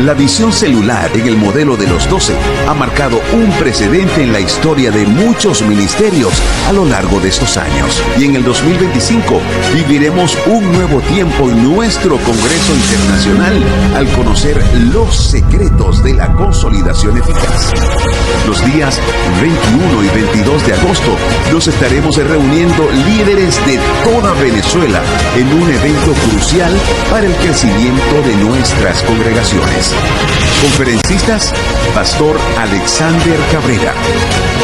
La visión celular en el modelo de los 12 ha marcado un precedente en la historia de muchos ministerios a lo largo de estos años. Y en el 2025 viviremos un nuevo tiempo en nuestro Congreso Internacional al conocer los secretos de la consolidación eficaz. Los días 21 y 22 de agosto nos estaremos reuniendo líderes de toda Venezuela en un evento crucial para el crecimiento de nuestras congregaciones. Conferencistas: Pastor Alexander Cabrera,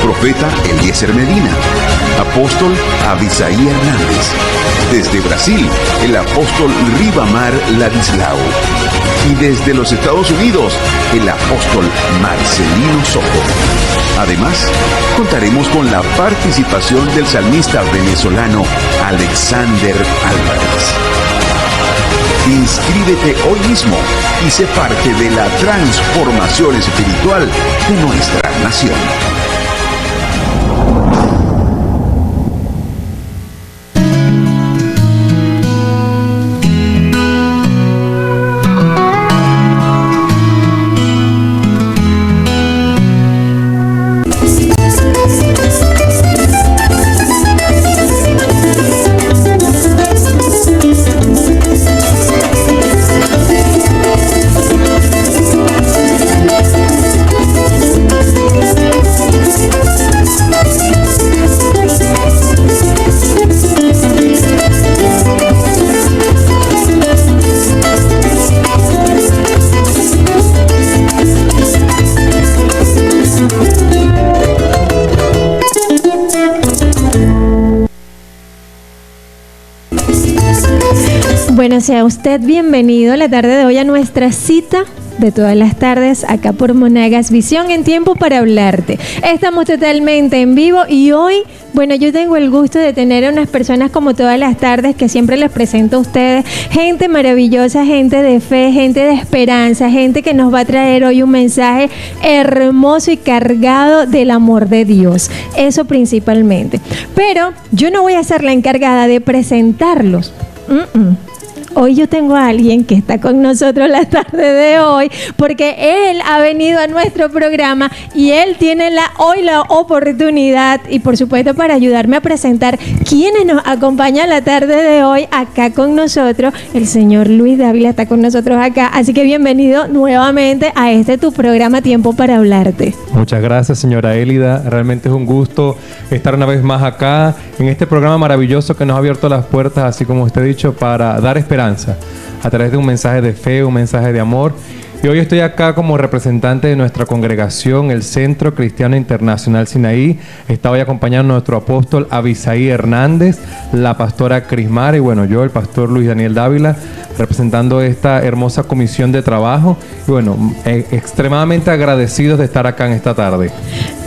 Profeta Eliezer Medina, Apóstol Abisaí Hernández. Desde Brasil, el Apóstol Ribamar Ladislao. Y desde los Estados Unidos, el Apóstol Marcelino Soto. Además, contaremos con la participación del salmista venezolano Alexander Álvarez. Inscríbete hoy mismo y sé parte de la transformación espiritual de nuestra nación. Bueno, sea usted bienvenido la tarde de hoy a nuestra cita de todas las tardes acá por Monagas Visión en Tiempo para Hablarte. Estamos totalmente en vivo y hoy, bueno, yo tengo el gusto de tener a unas personas como todas las tardes que siempre les presento a ustedes, gente maravillosa, gente de fe, gente de esperanza, gente que nos va a traer hoy un mensaje hermoso y cargado del amor de Dios, eso principalmente. Pero yo no voy a ser la encargada de presentarlos. Hoy yo tengo a alguien que está con nosotros la tarde de hoy porque él ha venido a nuestro programa y él tiene hoy la oportunidad y por supuesto para ayudarme a presentar quienes nos acompañan la tarde de hoy acá con nosotros. El señor Luis Dávila está con nosotros acá, así que bienvenido nuevamente a tu programa Tiempo para Hablarte. Muchas gracias, señora Élida, realmente es un gusto estar una vez más acá en este programa maravilloso que nos ha abierto las puertas, así como usted ha dicho, para dar esperanza a través de un mensaje de fe, un mensaje de amor. Y hoy estoy acá como representante de nuestra congregación, el Centro Cristiano Internacional Sinaí. Está hoy acompañando a nuestro apóstol Abisaí Hernández, la pastora Crismar y bueno, yo, el pastor Luis Daniel Dávila, representando esta hermosa comisión de trabajo. Y bueno, extremadamente agradecidos de estar acá en esta tarde.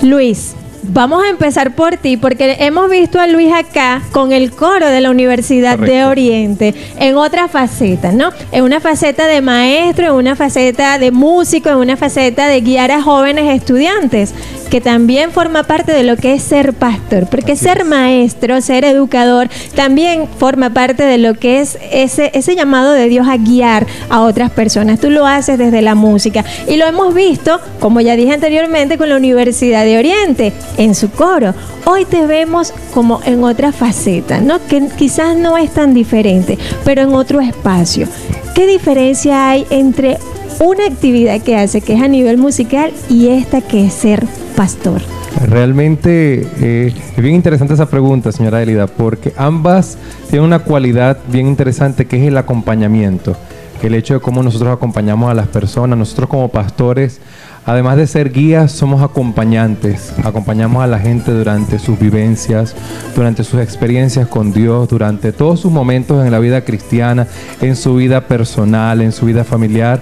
Luis, vamos a empezar por ti, porque hemos visto a Luis acá con el coro de la Universidad Correcto. De Oriente en otra faceta, ¿no? En una faceta de maestro, en una faceta de músico, en una faceta de guiar a jóvenes estudiantes, que también forma parte de lo que es ser pastor, porque así ser maestro, ser educador, también forma parte de lo que es ese llamado de Dios a guiar a otras personas. Tú lo haces desde la música y lo hemos visto, como ya dije anteriormente, con la Universidad de Oriente, en su coro. Hoy te vemos como en otra faceta, ¿no? Que quizás no es tan diferente, pero en otro espacio. ¿Qué diferencia hay entre una actividad que hace, que es a nivel musical, y esta que es ser pastor? Realmente es bien interesante esa pregunta, señora Elida, porque ambas tienen una cualidad bien interesante que es el acompañamiento. El hecho de cómo nosotros acompañamos a las personas, nosotros como pastores, además de ser guías, somos acompañantes. Acompañamos a la gente durante sus vivencias, durante sus experiencias con Dios, durante todos sus momentos en la vida cristiana, en su vida personal, en su vida familiar.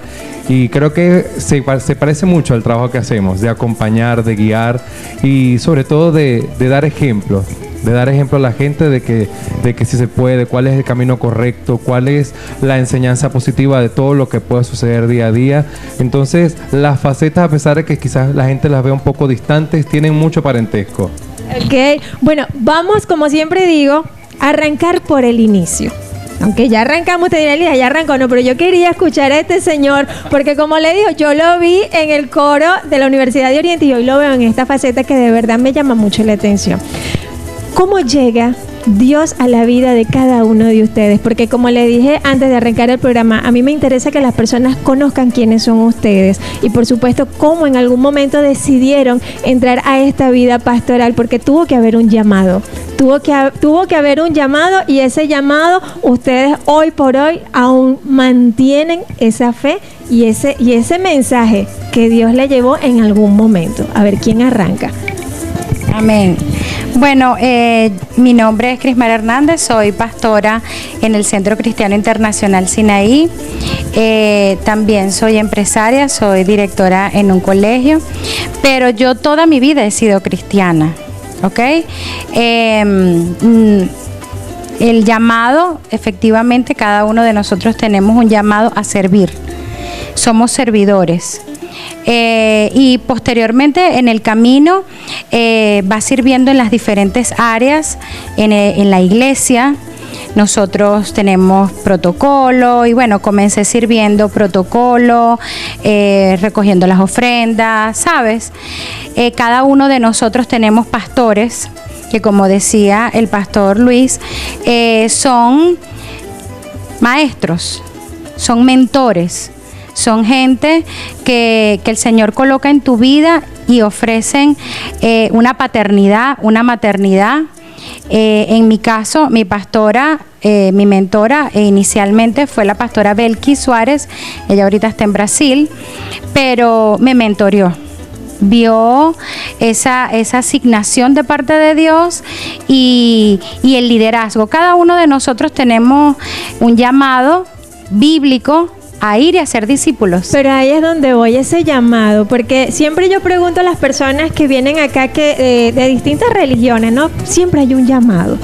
Y creo que se parece mucho al trabajo que hacemos, de acompañar, de guiar y sobre todo de dar ejemplos. De dar ejemplo a la gente de que sí se puede, cuál es el camino correcto, cuál es la enseñanza positiva de todo lo que puede suceder día a día. Entonces, las facetas, a pesar de que quizás la gente las vea un poco distantes, tienen mucho parentesco. Ok, bueno, vamos, como siempre digo, a arrancar por el inicio. Aunque ya arrancamos, te diría, ya arrancó, no, pero yo quería escuchar a este señor, porque como le digo, yo lo vi en el coro de la Universidad de Oriente y hoy lo veo en esta faceta que de verdad me llama mucho la atención. ¿Cómo llega Dios a la vida de cada uno de ustedes? Porque como le dije antes de arrancar el programa, a mí me interesa que las personas conozcan quiénes son ustedes y por supuesto cómo en algún momento decidieron entrar a esta vida pastoral, porque tuvo que haber un llamado. Tuvo que haber un llamado y ese llamado ustedes hoy por hoy aún mantienen esa fe y ese mensaje que Dios le llevó en algún momento. A ver, ¿quién arranca? Amén. Bueno, mi nombre es Crismar Hernández, soy pastora en el Centro Cristiano Internacional Sinaí. También soy empresaria, soy directora en un colegio, pero yo toda mi vida he sido cristiana, ¿ok? El llamado, efectivamente, cada uno de nosotros tenemos un llamado a servir. Somos servidores. Y posteriormente en el camino va sirviendo en las diferentes áreas en la iglesia. Nosotros tenemos protocolo y bueno, comencé sirviendo protocolo, recogiendo las ofrendas, ¿sabes? Cada uno de nosotros tenemos pastores que, como decía el pastor Luis, son maestros, son mentores. Son gente que el Señor coloca en tu vida y ofrecen una paternidad, una maternidad. En mi caso, mi pastora, mi mentora, inicialmente fue la pastora Belki Suárez. Ella ahorita está en Brasil, pero me mentoreó. Vio esa asignación de parte de Dios y el liderazgo. Cada uno de nosotros tenemos un llamado bíblico a ir y a ser discípulos. Pero ahí es donde voy, ese llamado, porque siempre yo pregunto a las personas que vienen acá que de distintas religiones, ¿no? Siempre hay un llamado,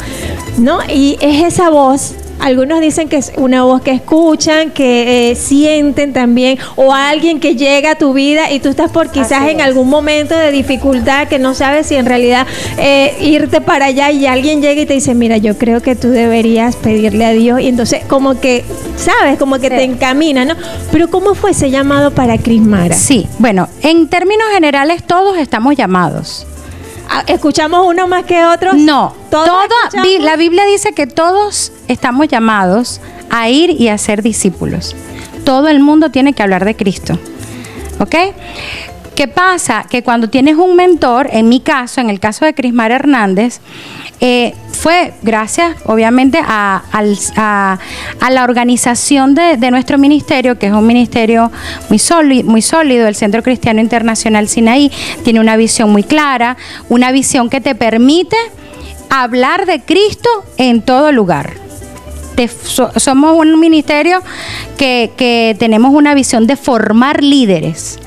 ¿no? Y es esa voz. Algunos dicen que es una voz que escuchan, que sienten también, o alguien que llega a tu vida y tú estás por quizás en algún momento de dificultad que no sabes si en realidad irte para allá y alguien llega y te dice, mira, yo creo que tú deberías pedirle a Dios y entonces como que, ¿sabes? Como que te encamina, ¿no? Pero ¿cómo fue ese llamado para Crismara? Sí, bueno, en términos generales todos estamos llamados. ¿Escuchamos uno más que otros? No, la Biblia dice que todos estamos llamados a ir y a ser discípulos. Todo el mundo tiene que hablar de Cristo, ¿ok? ¿Qué pasa? Que cuando tienes un mentor, en mi caso, en el caso de Crismar Hernández, fue gracias, obviamente, a la organización de nuestro ministerio, que es un ministerio muy sólido. El Centro Cristiano Internacional Sinaí tiene una visión muy clara, una visión que te permite hablar de Cristo en todo lugar. Somos un ministerio que tenemos una visión de formar líderes.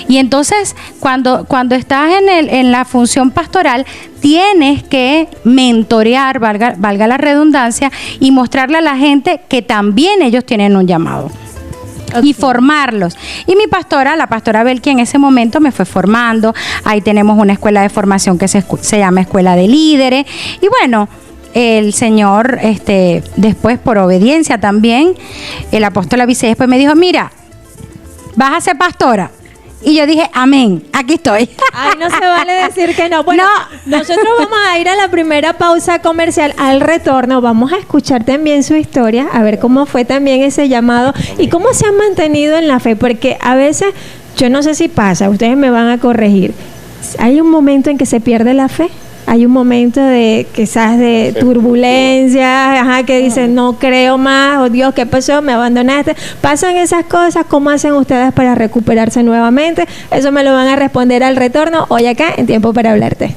Y entonces, cuando estás en la función pastoral, tienes que mentorear, valga la redundancia, y mostrarle a la gente que también ellos tienen un llamado. Okay. Y formarlos. Y mi pastora, la pastora Belki, en ese momento me fue formando. Ahí tenemos una escuela de formación que se llama Escuela de Líderes. Y bueno, el Señor, después por obediencia también, el apóstol Abisai después me dijo, mira, vas a ser pastora. Y yo dije, amén, aquí estoy. Ay, no se vale decir que no. Bueno, nosotros vamos a ir a la primera pausa comercial. Al retorno vamos a escuchar también su historia, a ver cómo fue también ese llamado y cómo se han mantenido en la fe. Porque a veces, yo no sé si pasa, ustedes me van a corregir, hay un momento en que se pierde la fe. Hay un momento de quizás de turbulencia, que dicen no creo más, oh Dios, ¿qué pasó? Me abandonaste. Pasan esas cosas, ¿cómo hacen ustedes para recuperarse nuevamente? Eso me lo van a responder al retorno hoy acá en Tiempo para Hablarte.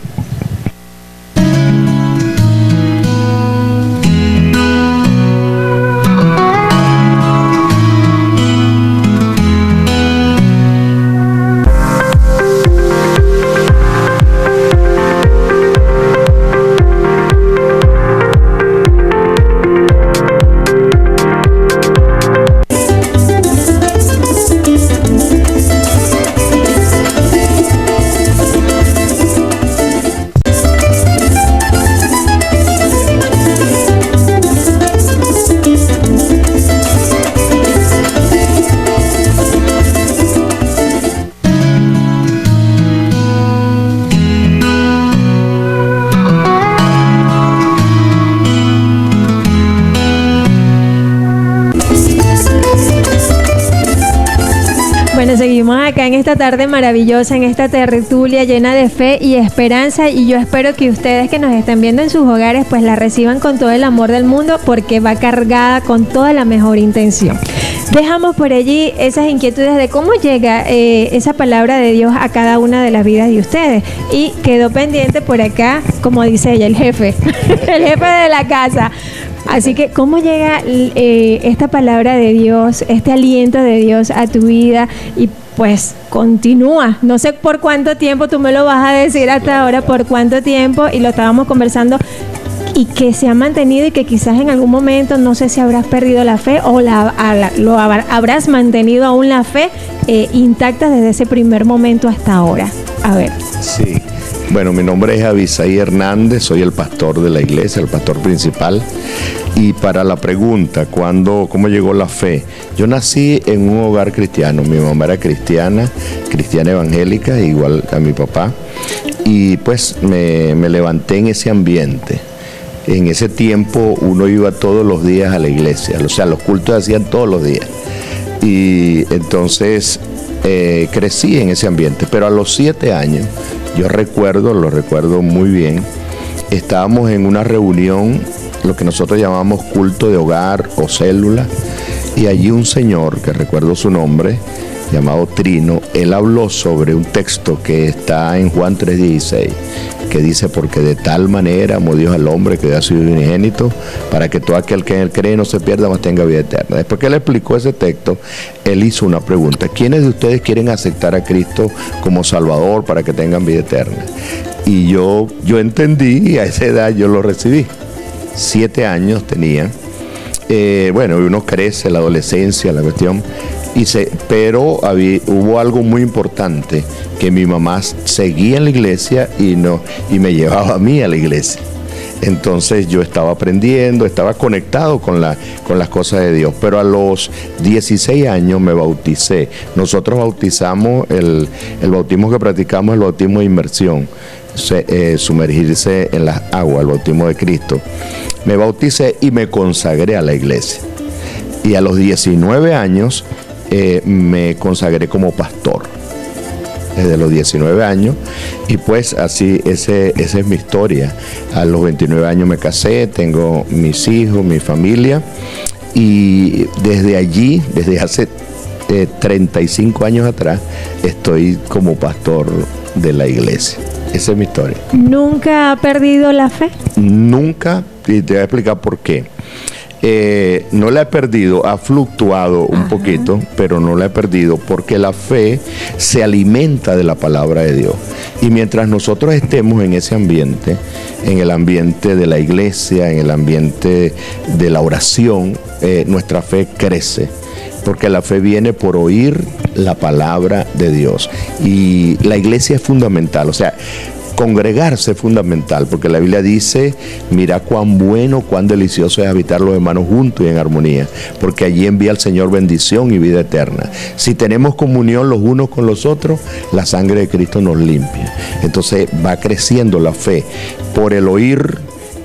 esta tarde maravillosa, en esta tertulia llena de fe y esperanza, y yo espero que ustedes que nos estén viendo en sus hogares pues la reciban con todo el amor del mundo, porque va cargada con toda la mejor intención. Dejamos por allí esas inquietudes de cómo llega esa palabra de Dios a cada una de las vidas de ustedes, y quedó pendiente por acá, como dice ella, el jefe el jefe de la casa. Así que, ¿cómo llega esta palabra de Dios, este aliento de Dios a tu vida? Y pues continúa. No sé por cuánto tiempo, tú me lo vas a decir hasta ahora, por cuánto tiempo, y lo estábamos conversando, y que se ha mantenido, y que quizás en algún momento, no sé si habrás perdido la fe o habrás mantenido aún la fe intacta desde ese primer momento hasta ahora. A ver. Sí. Bueno, mi nombre es Abisaí Hernández, soy el pastor de la iglesia, el pastor principal. Y para la pregunta, ¿cómo llegó la fe? Yo nací en un hogar cristiano. Mi mamá era cristiana evangélica, igual a mi papá. Y pues me levanté en ese ambiente. En ese tiempo uno iba todos los días a la iglesia, o sea, los cultos se hacían todos los días. Y entonces crecí en ese ambiente, pero a los 7 años, lo recuerdo muy bien, estábamos en una reunión, lo que nosotros llamamos culto de hogar o célula, y allí un señor, que recuerdo su nombre, llamado Trino, él habló sobre un texto que está en Juan 3:16, que dice: porque de tal manera amó Dios al hombre que dio a su Hijo unigénito, para que todo aquel que en él cree no se pierda, mas tenga vida eterna. Después que él explicó ese texto, él hizo una pregunta: ¿quiénes de ustedes quieren aceptar a Cristo como Salvador para que tengan vida eterna? Y yo entendí, y a esa edad yo lo recibí. 7 años tenía. Bueno, uno crece, la adolescencia, la cuestión. Pero hubo algo muy importante, que mi mamá seguía en la iglesia y me llevaba a mí a la iglesia. Entonces yo estaba aprendiendo, estaba conectado con las cosas de Dios. Pero a los 16 años me bauticé. Nosotros bautizamos, el bautismo que practicamos es el bautismo de inmersión, sumergirse en las aguas, el bautismo de Cristo. Me bauticé y me consagré a la iglesia. Y a los 19 años me consagré como pastor, desde los 19 años, y pues así, esa es mi historia. A los 29 años me casé, tengo mis hijos, mi familia, y desde allí, desde hace 35 años atrás, estoy como pastor de la iglesia. Esa es mi historia. ¿Nunca ha perdido la fe? Nunca, y te voy a explicar por qué. No la he perdido, ha fluctuado un poquito, pero no la he perdido, porque la fe se alimenta de la palabra de Dios. Y mientras nosotros estemos en ese ambiente, en el ambiente de la iglesia, en el ambiente de la oración, nuestra fe crece. Porque la fe viene por oír la palabra de Dios. Y la iglesia es fundamental, o sea, congregarse es fundamental, porque la Biblia dice: mira cuán bueno, cuán delicioso es habitar los hermanos juntos y en armonía, porque allí envía el Señor bendición y vida eterna. Si tenemos comunión los unos con los otros, la sangre de Cristo nos limpia. Entonces va creciendo la fe por el oír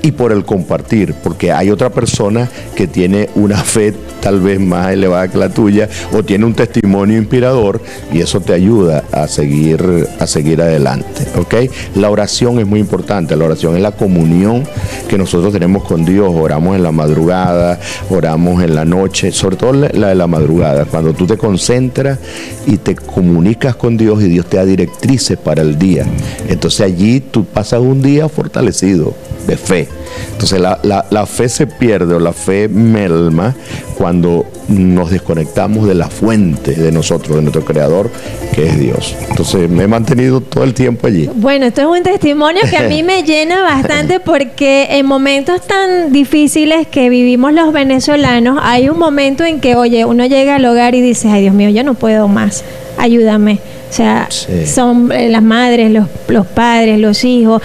y por el compartir, porque hay otra persona que tiene una fe tal vez más elevada que la tuya, o tiene un testimonio inspirador, y eso te ayuda a seguir adelante, ¿ok? La oración es muy importante. La oración es la comunión que nosotros tenemos con Dios. Oramos en la madrugada, oramos en la noche, sobre todo la de la madrugada, cuando tú te concentras y te comunicas con Dios, y Dios te da directrices para el día. Entonces allí tú pasas un día fortalecido de fe. Entonces la fe se pierde, o la fe merma, cuando nos desconectamos de la fuente de nosotros, de nuestro creador, que es Dios. Entonces me he mantenido todo el tiempo allí. Bueno, esto es un testimonio que a mí me llena bastante, porque en momentos tan difíciles que vivimos los venezolanos, hay un momento en que, oye, uno llega al hogar y dice: ay, Dios mío, yo no puedo más, ayúdame. O sea, sí, son las madres, los padres, los hijos,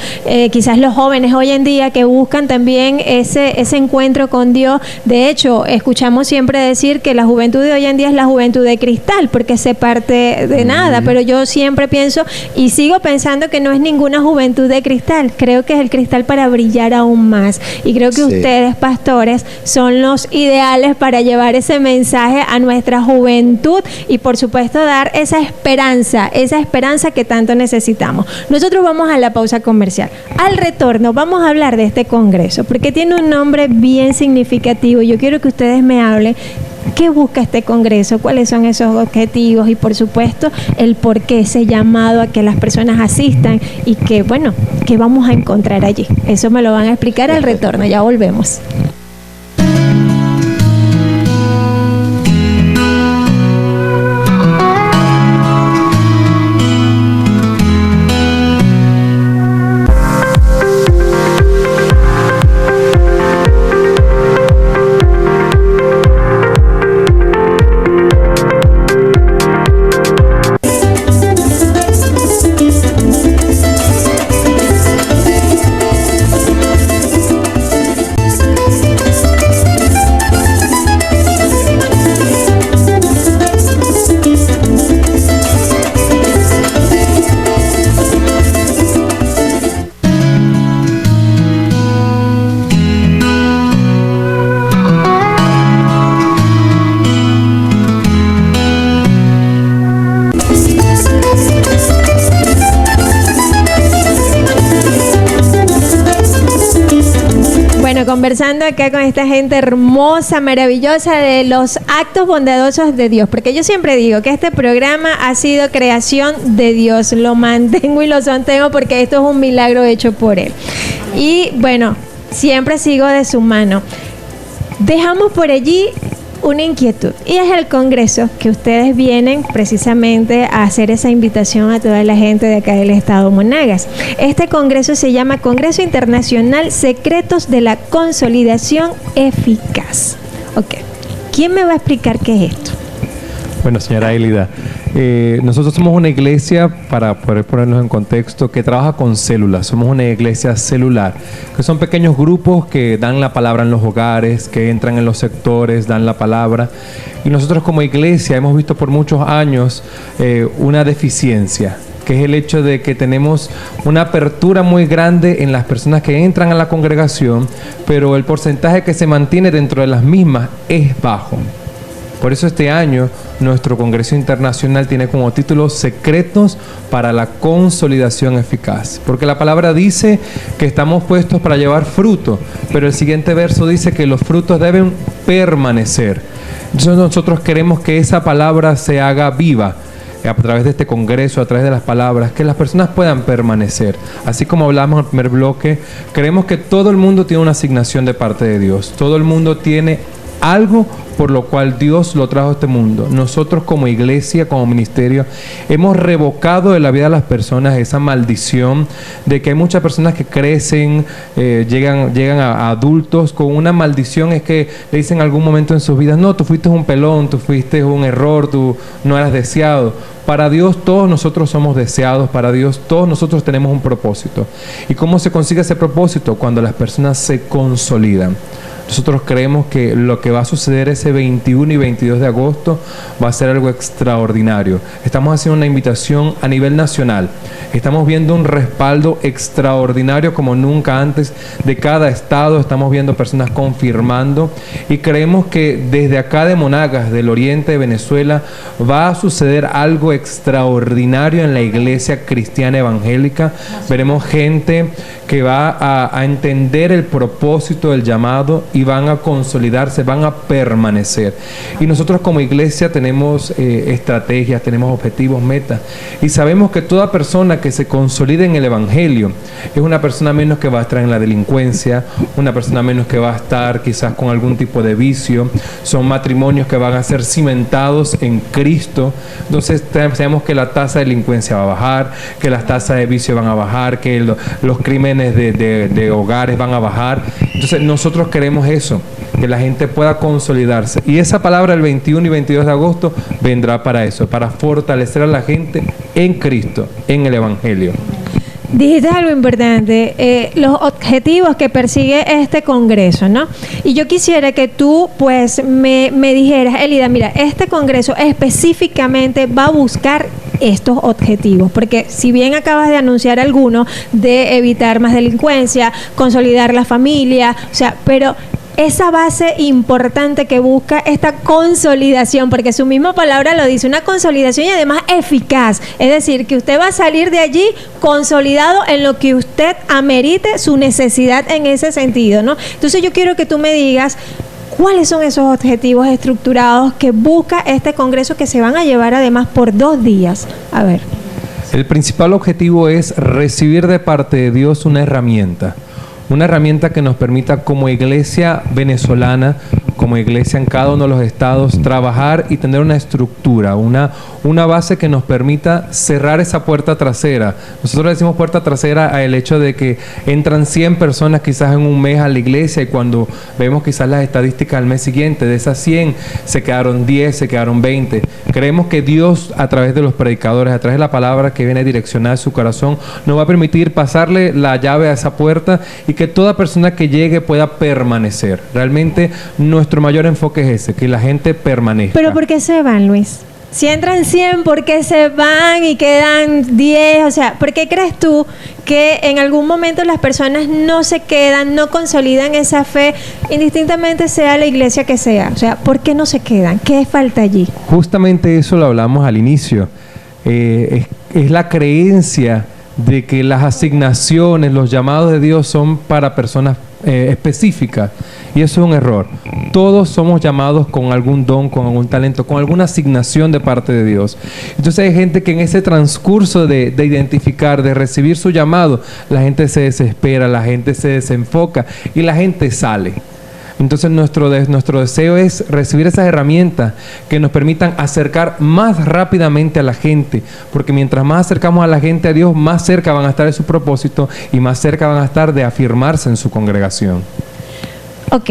quizás los jóvenes hoy en día que buscan también ese encuentro con Dios. De hecho, escuchamos siempre decir que la juventud de hoy en día es la juventud de cristal, porque se parte de nada, pero yo siempre pienso y sigo pensando que no es ninguna juventud de cristal. Creo que es el cristal para brillar aún más, y creo que ustedes, pastores, son los ideales para llevar ese mensaje a nuestra juventud, y por supuesto dar esa esperanza esa esperanza que tanto necesitamos. Nosotros vamos a la pausa comercial. Al retorno vamos a hablar de este congreso, porque tiene un nombre bien significativo. Yo quiero que ustedes me hablen qué busca este congreso, cuáles son esos objetivos y, por supuesto, el por qué ese llamado a que las personas asistan y que, bueno, qué vamos a encontrar allí. Eso me lo van a explicar al retorno. Ya volvemos. Conversando acá con esta gente hermosa, maravillosa de los actos bondadosos de Dios, porque yo siempre digo que este programa ha sido creación de Dios, lo mantengo y lo sostengo porque esto es un milagro hecho por Él. Y bueno, siempre sigo de su mano. Dejamos por allí una inquietud y es el congreso que ustedes vienen precisamente a hacer esa invitación a toda la gente de acá del estado Monagas. Este congreso se llama Congreso Internacional Secretos de la Consolidación Eficaz. Ok, ¿quién me va a explicar qué es esto? Bueno, señora Elida, nosotros somos una iglesia, para poder ponernos en contexto, que trabaja con células. Somos una iglesia celular, que son pequeños grupos que dan la palabra en los hogares, que entran en los sectores, dan la palabra. Y nosotros como iglesia hemos visto por muchos años una deficiencia, que es el hecho de que tenemos una apertura muy grande en las personas que entran a la congregación, pero el porcentaje que se mantiene dentro de las mismas es bajo. Por eso este año nuestro Congreso Internacional tiene como título Secretos para la Consolidación Eficaz. Porque la palabra dice que estamos puestos para llevar fruto, pero el siguiente verso dice que los frutos deben permanecer. Entonces nosotros queremos que esa palabra se haga viva a través de este congreso, a través de las palabras, que las personas puedan permanecer. Así como hablamos en el primer bloque, creemos que todo el mundo tiene una asignación de parte de Dios. Todo el mundo tiene algo por lo cual Dios lo trajo a este mundo. Nosotros como iglesia, como ministerio, hemos revocado de la vida de las personas esa maldición de que hay muchas personas que crecen, llegan a adultos con una maldición, es que le dicen en algún momento en sus vidas, no, tú fuiste un pelón, tú fuiste un error, tú no eras deseado. Para Dios todos nosotros somos deseados, para Dios todos nosotros tenemos un propósito. ¿Y cómo se consigue ese propósito? Cuando las personas se consolidan. Nosotros creemos que lo que va a suceder ese 21 y 22 de agosto va a ser algo extraordinario. Estamos haciendo una invitación a nivel nacional. Estamos viendo un respaldo extraordinario como nunca antes de cada estado. Estamos viendo personas confirmando y creemos que desde acá de Monagas, del oriente de Venezuela, va a suceder algo extraordinario en la iglesia cristiana evangélica. Veremos gente que va a entender el propósito del llamado y van a consolidarse, van a permanecer. Y nosotros como iglesia tenemos estrategias, tenemos objetivos, metas, y sabemos que toda persona que se consolide en el evangelio es una persona menos que va a estar en la delincuencia, una persona menos que va a estar quizás con algún tipo de vicio. Son matrimonios que van a ser cimentados en Cristo. Entonces sabemos que la tasa de delincuencia va a bajar, que las tasas de vicio van a bajar, que los crímenes de hogares van a bajar. Entonces nosotros queremos eso, que la gente pueda consolidarse. Y esa palabra el 21 y 22 de agosto vendrá para eso, para fortalecer a la gente en Cristo, en el Evangelio. Dijiste algo importante, los objetivos que persigue este congreso, ¿no? Y yo quisiera que tú, pues, me dijeras, Elida, mira, este congreso específicamente va a buscar estos objetivos, porque si bien acabas de anunciar algunos de evitar más delincuencia, consolidar la familia, o sea, pero esa base importante que busca esta consolidación, porque su misma palabra lo dice, una consolidación y además eficaz. Es decir, que usted va a salir de allí consolidado en lo que usted amerite su necesidad en ese sentido, ¿no? Entonces yo quiero que tú me digas cuáles son esos objetivos estructurados que busca este congreso, que se van a llevar además por 2 días. A ver. El principal objetivo es recibir de parte de Dios una herramienta que nos permita como iglesia venezolana, como iglesia en cada uno de los estados, trabajar y tener una estructura, una base que nos permita cerrar esa puerta trasera. Nosotros le decimos puerta trasera al hecho de que entran 100 personas quizás en un mes a la iglesia, y cuando vemos quizás las estadísticas al mes siguiente, de esas 100 se quedaron 10, se quedaron 20. Creemos que Dios, a través de los predicadores, a través de la palabra que viene direccionada a su corazón, nos va a permitir pasarle la llave a esa puerta y que toda persona que llegue pueda permanecer. Realmente nuestro mayor enfoque es ese, que la gente permanezca. ¿Pero por qué se van, Luis? Si entran 100, ¿por qué se van y quedan 10? O sea, ¿por qué crees tú que en algún momento las personas no se quedan, no consolidan esa fe, indistintamente sea la iglesia que sea? O sea, ¿por qué no se quedan? ¿Qué falta allí? Justamente eso lo hablamos al inicio. Es la creencia de que las asignaciones, los llamados de Dios son para personas específicas, y eso es un error. Todos somos llamados con algún don, con algún talento, con alguna asignación de parte de Dios. Entonces hay gente que en ese transcurso de identificar, de recibir su llamado, la gente se desespera, la gente se desenfoca y la gente sale. Entonces nuestro deseo es recibir esas herramientas que nos permitan acercar más rápidamente a la gente, porque mientras más acercamos a la gente a Dios, más cerca van a estar de su propósito y más cerca van a estar de afirmarse en su congregación. Ok.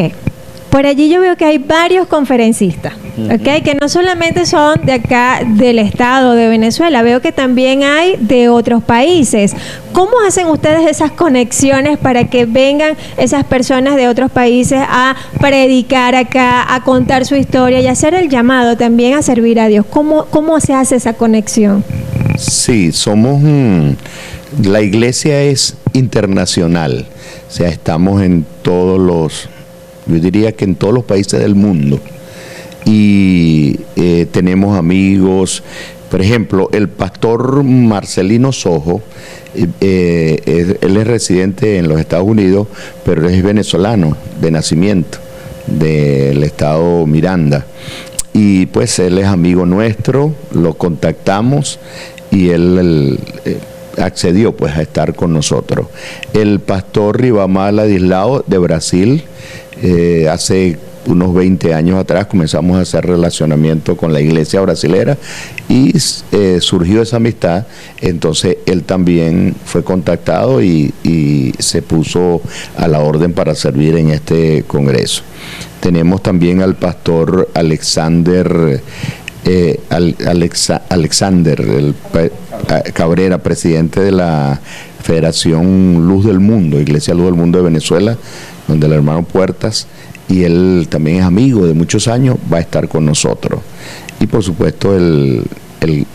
Por allí yo veo que hay varios conferencistas, ¿okay? Que no solamente son de acá, del estado de Venezuela, veo que también hay de otros países. ¿Cómo hacen ustedes esas conexiones para que vengan esas personas de otros países a predicar acá, a contar su historia y hacer el llamado también a servir a Dios? ¿Cómo se hace esa conexión? Sí, la iglesia es internacional, o sea, estamos en yo diría que en todos los países del mundo, y tenemos amigos. Por ejemplo, el pastor Marcelino Sojo, él es residente en los Estados Unidos, pero es venezolano de nacimiento, del estado Miranda, y pues él es amigo nuestro, lo contactamos y él accedió pues a estar con nosotros. El pastor Ribamar Ladislao de Brasil, hace unos 20 años atrás comenzamos a hacer relacionamiento con la iglesia brasilera y surgió esa amistad. Entonces él también fue contactado y se puso a la orden para servir en este congreso. Tenemos también al pastor Alexander Cabrera, presidente de la Federación Luz del Mundo, Iglesia Luz del Mundo de Venezuela, donde el hermano Puertas, y él también es amigo de muchos años, va a estar con nosotros. Y por supuesto el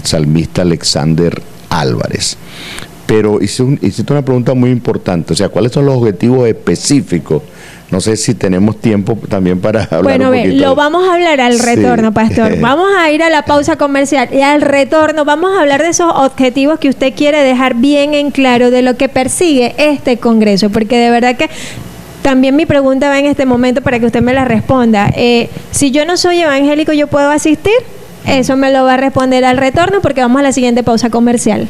salmista Alexander Álvarez. Pero hiciste una pregunta muy importante, o sea, ¿cuáles son los objetivos específicos? No sé si tenemos tiempo también para hablar. Bueno, lo vamos a hablar al retorno, sí, pastor. Vamos a ir a la pausa comercial y al retorno vamos a hablar de esos objetivos que usted quiere dejar bien en claro de lo que persigue este congreso, porque de verdad que también mi pregunta va en este momento para que usted me la responda. Si yo no soy evangélico, ¿yo puedo asistir? Eso me lo va a responder al retorno, porque vamos a la siguiente pausa comercial.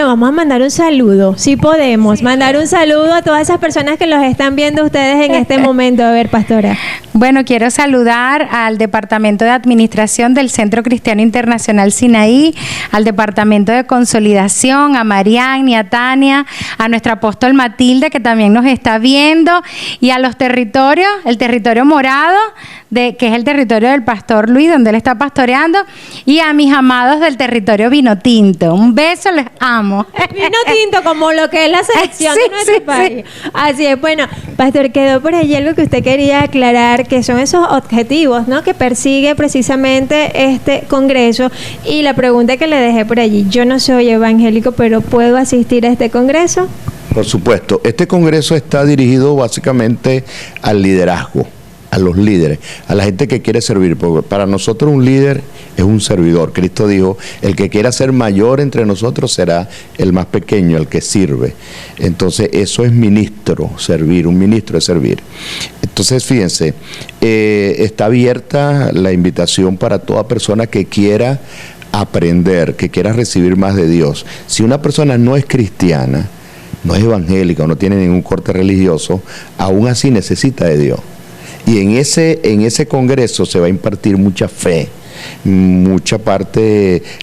vamos a mandar un saludo. Sí podemos mandar un saludo a todas esas personas que los están viendo ustedes en este momento. A ver, pastora. Bueno, quiero saludar al Departamento de Administración del Centro Cristiano Internacional Sinaí, al Departamento de Consolidación, a Marianne y a Tania, a nuestra apóstol Matilde, que también nos está viendo, y a los territorios, el territorio morado, que es el territorio del pastor Luis, donde él está pastoreando, y a mis amados del territorio Vinotinto. Un beso, les amo. Vinotinto, como lo que es la selección Sí, de nuestro sí, país. Así es. Bueno, pastor, quedó por allí algo que usted quería aclarar, que son esos objetivos, ¿no?, que persigue precisamente este congreso. Y la pregunta que le dejé por allí, yo no soy evangélico, pero ¿puedo asistir a este congreso? Por supuesto, este congreso está dirigido básicamente al liderazgo, a los líderes, a la gente que quiere servir, porque para nosotros un líder es un servidor. Cristo dijo, el que quiera ser mayor entre nosotros será el más pequeño, el que sirve. Entonces eso es ministro, servir, un ministro es servir. Entonces fíjense, está abierta la invitación para toda persona que quiera aprender, que quiera recibir más de Dios. Si una persona no es cristiana, no es evangélica o no tiene ningún corte religioso, aún así necesita de Dios. Y en ese congreso se va a impartir mucha fe,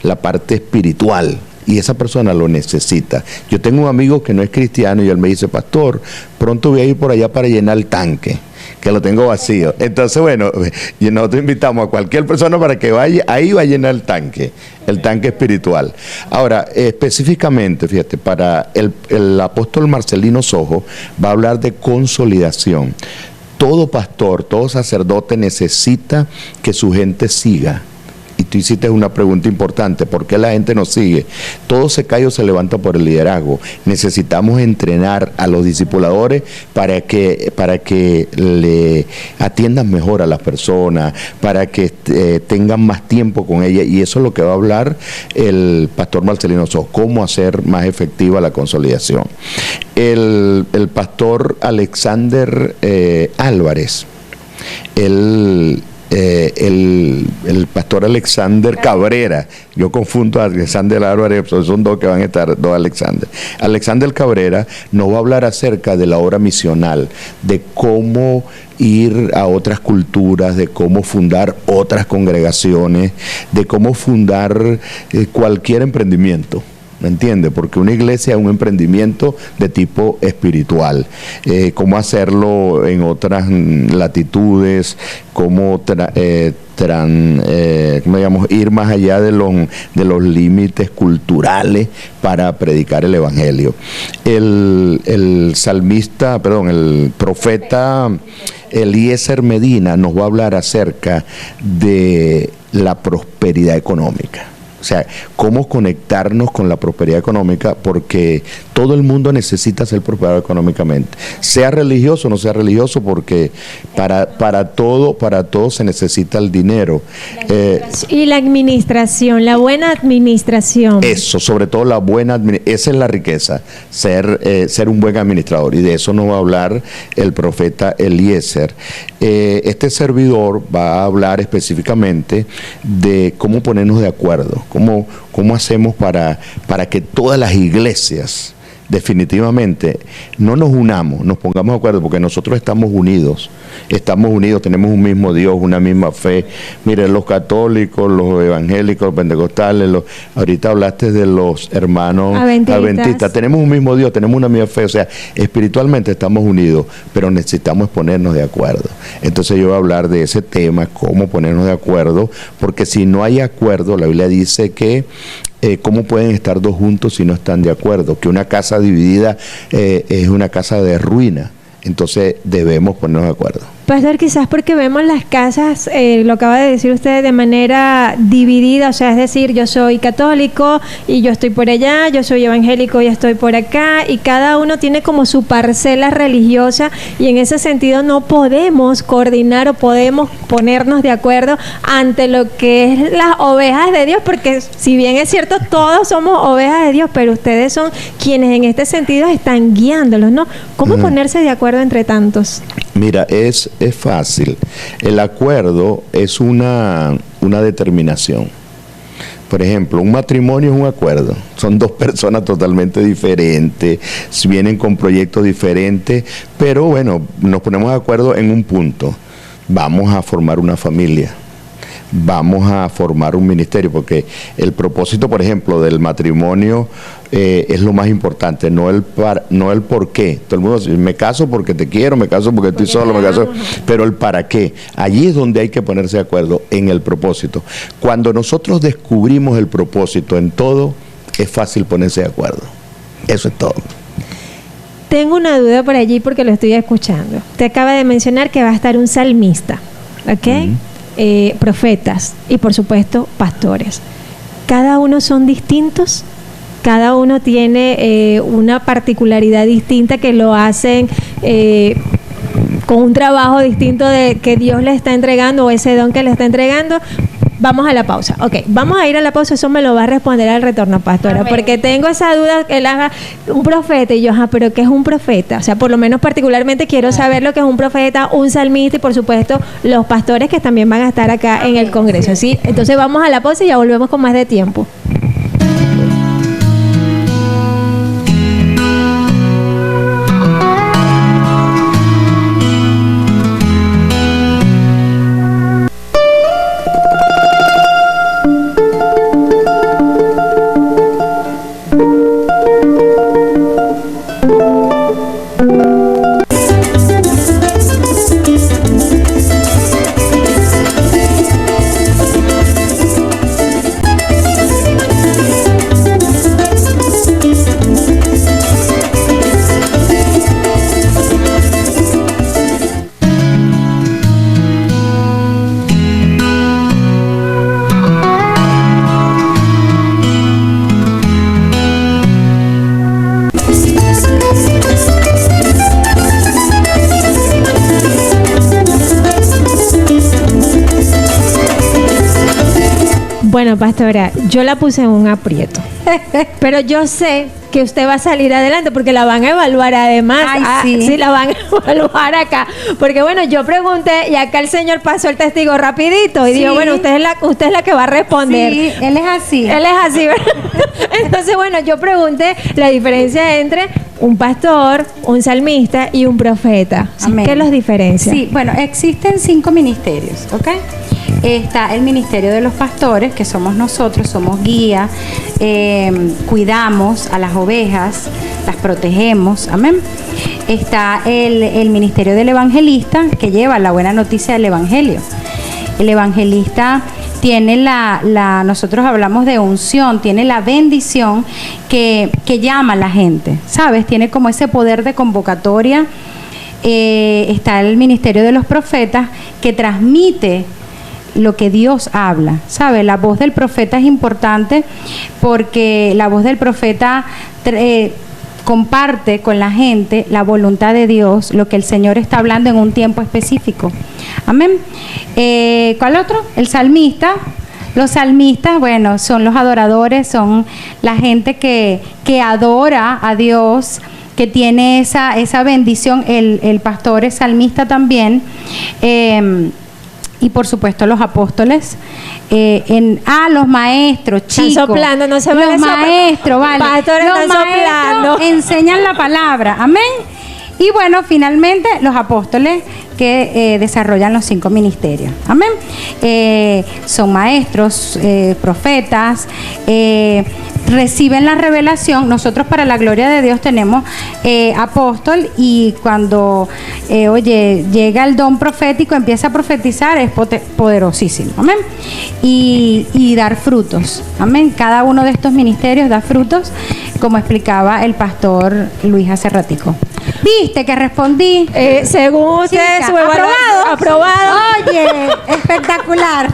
la parte espiritual, y esa persona lo necesita. Yo tengo un amigo que no es cristiano y él me dice, pastor, pronto voy a ir por allá para llenar el tanque, que lo tengo vacío. Entonces, bueno, y nosotros invitamos a cualquier persona para que vaya, ahí va a llenar el tanque espiritual. Ahora, específicamente, fíjate, para el apóstol Marcelino Sojo va a hablar de consolidación. Todo pastor, todo sacerdote necesita que su gente siga. Y tú hiciste una pregunta importante, ¿por qué la gente nos sigue? Todo se cae o se levanta por el liderazgo. Necesitamos entrenar a los discipuladores para que le atiendan mejor a las personas, para que tengan más tiempo con ellas, y eso es lo que va a hablar el pastor Marcelino Sojo, cómo hacer más efectiva la consolidación. El pastor Alexander Álvarez, el pastor Alexander Cabrera, yo confundo a Alexander Álvarez, son dos que van a estar, dos Alexander. Alexander Cabrera nos va a hablar acerca de la obra misional, de cómo ir a otras culturas, de cómo fundar otras congregaciones, de cómo fundar cualquier emprendimiento. ¿Me entiende? Porque una iglesia es un emprendimiento de tipo espiritual. Cómo hacerlo en otras latitudes, cómo ir más allá de los límites culturales para predicar el evangelio. El profeta Eliezer Medina nos va a hablar acerca de la prosperidad económica. O sea, cómo conectarnos con la prosperidad económica, porque todo el mundo necesita ser prosperado económicamente, sea religioso o no sea religioso, porque para todo se necesita el dinero. Y la administración, la buena administración. Eso, sobre todo la buena administración, esa es la riqueza, ser un buen administrador, y de eso nos va a hablar el profeta Eliezer. Este servidor va a hablar específicamente de cómo ponernos de acuerdo, cómo hacemos para que todas las iglesias definitivamente no nos unamos, nos pongamos de acuerdo, porque nosotros estamos unidos, tenemos un mismo Dios, una misma fe. Miren, los católicos, los evangélicos, los pentecostales, ahorita hablaste de los hermanos adventistas, tenemos un mismo Dios, tenemos una misma fe, o sea, espiritualmente estamos unidos, pero necesitamos ponernos de acuerdo. Entonces yo voy a hablar de ese tema, cómo ponernos de acuerdo, porque si no hay acuerdo, la Biblia dice que ¿cómo pueden estar dos juntos si no están de acuerdo? Que una casa dividida es una casa de ruina. Entonces debemos ponernos de acuerdo. Pastor, quizás porque vemos las casas, lo acaba de decir usted, de manera dividida, o sea, es decir, yo soy católico y yo estoy por allá, yo soy evangélico y estoy por acá, y cada uno tiene como su parcela religiosa, y en ese sentido no podemos coordinar o podemos ponernos de acuerdo ante lo que es las ovejas de Dios, porque si bien es cierto, todos somos ovejas de Dios, pero ustedes son quienes en este sentido están guiándolos, ¿no? ¿Cómo ponerse de acuerdo entre tantos? Mira, es fácil. El acuerdo es una determinación. Por ejemplo, un matrimonio es un acuerdo. Son dos personas totalmente diferentes, vienen con proyectos diferentes, pero bueno, nos ponemos de acuerdo en un punto. Vamos a formar una familia. Vamos a formar un ministerio, porque el propósito, por ejemplo, del matrimonio es lo más importante, no el por qué. Todo el mundo dice, me caso porque te quiero, me caso porque estoy solo, me caso, pero el para qué. Allí es donde hay que ponerse de acuerdo, en el propósito. Cuando nosotros descubrimos el propósito en todo, es fácil ponerse de acuerdo. Eso es todo. Tengo una duda por allí porque lo estoy escuchando. Te acaba de mencionar que va a estar un salmista, ¿ok? Profetas y por supuesto pastores. ¿Cada uno son distintos? ¿Cada uno tiene una particularidad distinta que lo hacen con un trabajo distinto de que Dios le está entregando o ese don que le está entregando? Vamos a la pausa. Ok, vamos a ir a la pausa. Eso me lo va a responder al retorno, pastora, porque tengo esa duda que él haga un profeta y yo, pero ¿qué es un profeta? O sea, por lo menos particularmente quiero saber lo que es un profeta, un salmista y por supuesto los pastores que también van a estar acá en el Congreso, ¿sí? Entonces vamos a la pausa y ya volvemos con más de tiempo. Bueno, pastora, yo la puse en un aprieto, pero yo sé que usted va a salir adelante porque la van a evaluar además. Sí, la van a evaluar acá. Porque bueno, yo pregunté y acá el señor pasó el testigo rapidito y dijo, bueno, usted es la que va a responder. Sí, él es así. Él es así, ¿verdad? Entonces, bueno, yo pregunté la diferencia entre un pastor, un salmista y un profeta. Amén. ¿Qué los diferencia? Sí, bueno, existen 5 ministerios, ¿ok? Está el ministerio de los pastores, que somos nosotros, somos guía, cuidamos a las ovejas, las protegemos, amén. Está el ministerio del evangelista, que lleva la buena noticia del evangelio. El evangelista tiene nosotros hablamos de unción, tiene la bendición que llama a la gente, ¿sabes? Tiene como ese poder de convocatoria. Está el ministerio de los profetas, que transmite lo que Dios habla, ¿sabe? La voz del profeta es importante porque la voz del profeta comparte con la gente la voluntad de Dios, lo que el Señor está hablando en un tiempo específico. Amén. ¿Cuál otro? El salmista. Los salmistas, bueno, son los adoradores, son la gente que adora a Dios, que tiene esa bendición. El pastor es salmista también. Y por supuesto los apóstoles, los maestros, chicos. Están soplando, no se vale. Los maestros, vale. Pastores los están maestros soplando. enseñan la palabra, amén. Y bueno, finalmente los apóstoles que desarrollan los 5 ministerios, amén. Son maestros, profetas, reciben la revelación. Nosotros, para la gloria de Dios, tenemos apóstol, y cuando llega el don profético, empieza a profetizar, es poderosísimo, amén. Y dar frutos, amén. Cada uno de estos ministerios da frutos, como explicaba el pastor Luis hace ratico. ¿Viste que respondí? Según ustedes, aprobado. Oye, espectacular.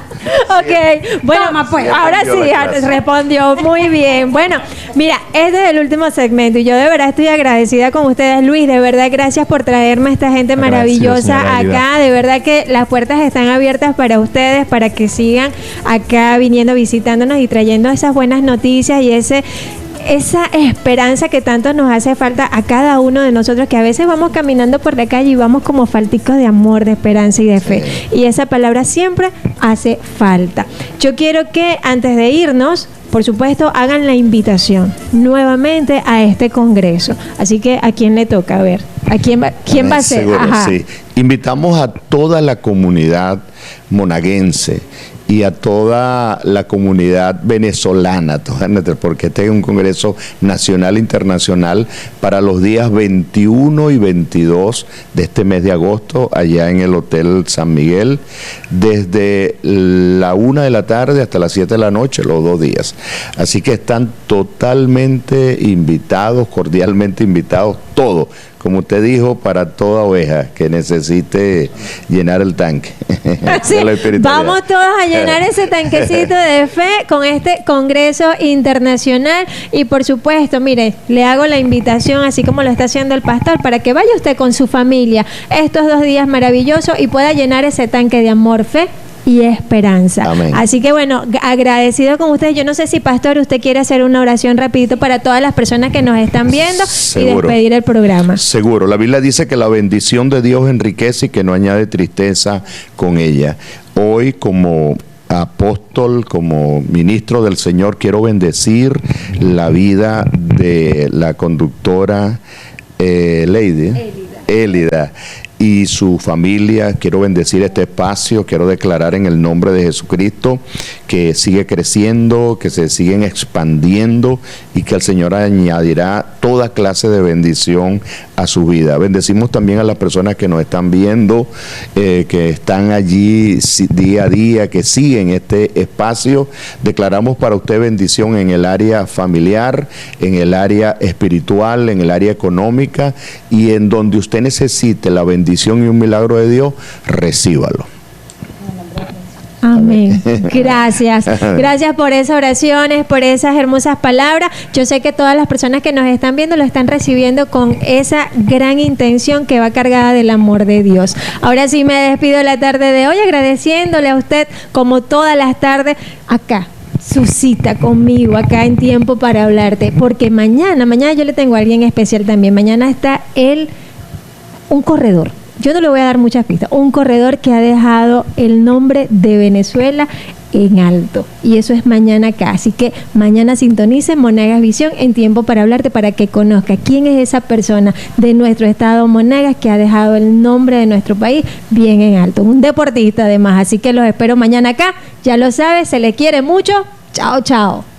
Ok, bueno, Toma, pues. ahora sí, respondió muy bien. Bueno, mira, este es el último segmento y yo de verdad estoy agradecida con ustedes, Luis. De verdad, gracias por traerme a esta gente maravillosa acá. De verdad que las puertas están abiertas para ustedes, para que sigan acá viniendo, visitándonos y trayendo esas buenas noticias y esa esperanza que tanto nos hace falta a cada uno de nosotros, que a veces vamos caminando por la calle y vamos como falticos de amor, de esperanza y de fe. Y esa palabra siempre hace falta. Yo quiero que antes de irnos, por supuesto, hagan la invitación nuevamente a este congreso. Así que, ¿a quién le toca? A ver, ¿quién va a ser? Seguro, Ajá. sí. Invitamos a toda la comunidad monaguense y a toda la comunidad venezolana, porque este es un congreso nacional e internacional para los días 21 y 22 de este mes de agosto, allá en el Hotel San Miguel, desde la 1 de la tarde hasta las 7 de la noche, los 2 días. Así que están totalmente invitados, cordialmente invitados, todos. Como usted dijo, para toda oveja que necesite llenar el tanque. Sí, vamos todos a llenar ese tanquecito de fe con este congreso internacional. Y por supuesto, mire, le hago la invitación, así como lo está haciendo el pastor, para que vaya usted con su familia estos 2 días maravillosos y pueda llenar ese tanque de amor, fe y esperanza. Amén. Así que bueno, agradecido con ustedes. Yo no sé si, pastor, usted quiere hacer una oración rapidito para todas las personas que nos están viendo. Seguro. Y despedir el programa. Seguro. La Biblia dice que la bendición de Dios enriquece y que no añade tristeza con ella. Hoy, como apóstol, como ministro del Señor, quiero bendecir la vida de la conductora Élida y su familia. Quiero bendecir este espacio, quiero declarar en el nombre de Jesucristo que sigue creciendo, que se siguen expandiendo y que el Señor añadirá toda clase de bendición a su vida. Bendecimos también a las personas que nos están viendo, que están allí día a día, que siguen este espacio. Declaramos para usted bendición en el área familiar, en el área espiritual, en el área económica, y en donde usted necesite la bendición y un milagro de Dios, recíbalo. Amén. Gracias. Gracias por esas oraciones, por esas hermosas palabras. Yo sé que todas las personas que nos están viendo lo están recibiendo con esa gran intención que va cargada del amor de Dios. Ahora sí me despido la tarde de hoy agradeciéndole a usted, como todas las tardes, acá. Su cita conmigo acá en Tiempo para Hablarte, porque mañana yo le tengo a alguien especial también. Mañana está un corredor. Yo no le voy a dar muchas pistas. Un corredor que ha dejado el nombre de Venezuela en alto. Y eso es mañana acá. Así que mañana sintonice Monagas Visión en Tiempo para Hablarte, para que conozca quién es esa persona de nuestro estado Monagas que ha dejado el nombre de nuestro país bien en alto. Un deportista además. Así que los espero mañana acá. Ya lo sabe, se le quiere mucho. Chao, chao.